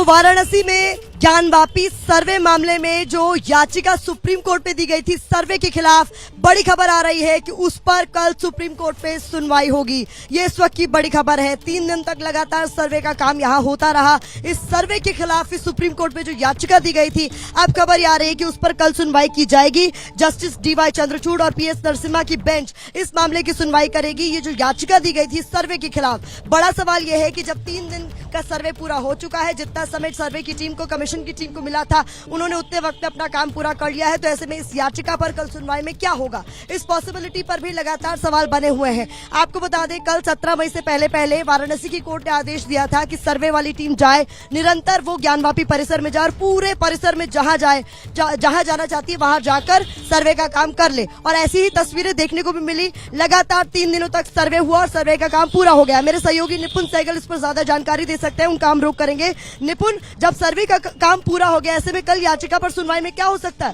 तो वाराणसी में ज्ञानवापी सर्वे मामले में जो याचिका सुप्रीम कोर्ट में दी गई थी सर्वे के खिलाफ, बड़ी खबर आ रही है कि उस पर कल सुप्रीम कोर्ट में सुनवाई होगी। ये इस वक्त की बड़ी खबर है। 3 दिन तक लगातार सर्वे का काम यहाँ होता रहा। इस सर्वे के खिलाफ इस सुप्रीम कोर्ट में जो याचिका दी गई थी, अब खबर ये आ रही है कि उस पर कल सुनवाई की जाएगी। जस्टिस DY चंद्रचूड़ और PS नरसिम्हा की बेंच इस मामले की सुनवाई करेगी। ये जो याचिका दी गई थी सर्वे के खिलाफ, बड़ा सवाल यह है कि जब 3 दिन का सर्वे पूरा हो चुका है, जितना समय सर्वे की टीम को, कमीशन की टीम को मिला था, उन्होंने उतने वक्त में अपना काम पूरा कर लिया है। तो ऐसे में इस याचिका पर कल सुनवाई में क्या होगा, इस पॉसिबिलिटी पर भी लगातार सवाल बने हुए हैं। आपको बता दें, कल 17 मई से पहले वाराणसी की कोर्ट ने आदेश दिया था कि सर्वे वाली टीम जाए, निरंतर वो ज्ञानवापी परिसर में जाए और पूरे परिसर में जहां जाना चाहती है वहां जाकर सर्वे का काम कर ले। और ऐसी ही तस्वीरें देखने को भी मिली। लगातार 3 दिनों तक सर्वे हुआ और सर्वे का काम पूरा हो गया। मेरे सहयोगी निपुण सहगल इस पर ज्यादा जानकारी दे सकते हैं, उनका हम रोक करेंगे। निपुण, जब सर्वे का काम पूरा हो गया, ऐसे में कल याचिका पर सुनवाई में क्या हो सकता है?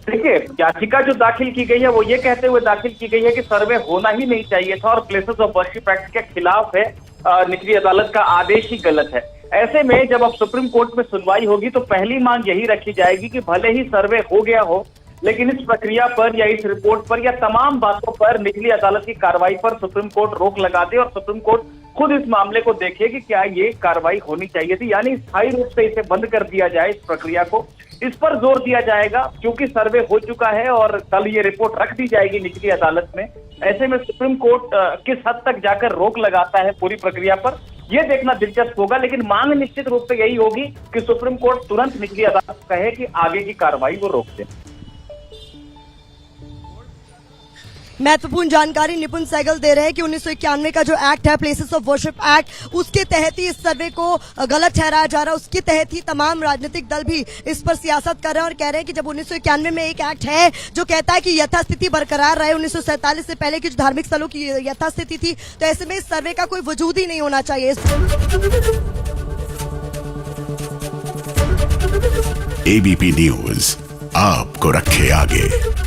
देखिए, याचिका जो दाखिल की गई है वो ये कहते हुए दाखिल की गई है कि सर्वे होना ही नहीं चाहिए था और प्लेसेस ऑफ वर्शिप एक्ट के खिलाफ है। निचली अदालत का आदेश ही गलत है। ऐसे में जब अब सुप्रीम कोर्ट में सुनवाई होगी तो पहली मांग यही रखी जाएगी कि भले ही सर्वे हो गया हो, लेकिन इस प्रक्रिया पर या इस रिपोर्ट पर या तमाम बातों पर निचली अदालत की कार्रवाई पर सुप्रीम कोर्ट रोक लगा दे और सुप्रीम कोर्ट खुद इस मामले को देखे कि क्या ये कार्रवाई होनी चाहिए थी, यानी स्थायी रूप से इसे बंद कर दिया जाए। इस प्रक्रिया को, इस पर जोर दिया जाएगा क्योंकि सर्वे हो चुका है और कल ये रिपोर्ट रख दी जाएगी निचली अदालत में। ऐसे में सुप्रीम कोर्ट किस हद तक जाकर रोक लगाता है पूरी प्रक्रिया पर, यह देखना दिलचस्प होगा। लेकिन मांग निश्चित रूप से यही होगी कि सुप्रीम कोर्ट तुरंत निचली अदालत को कहे कि आगे की कार्रवाई वो रोक दे। महत्वपूर्ण जानकारी निपुण सहगल दे रहे हैं कि 1991 का जो एक्ट है, प्लेसेस ऑफ वर्शिप एक्ट, उसके तहत ही इस सर्वे को गलत ठहराया जा रहा है। उसके तहत ही तमाम राजनीतिक दल भी इस पर सियासत कर रहे हैं और कह रहे हैं कि जब 1991 में एक एक्ट है जो कहता है कि यथास्थिति बरकरार रहे, 1947 से पहले की जो धार्मिक स्थलों की यथास्थिति थी, तो ऐसे में इस सर्वे का कोई वजूद ही नहीं होना चाहिए। ABP न्यूज आपको रखे आगे।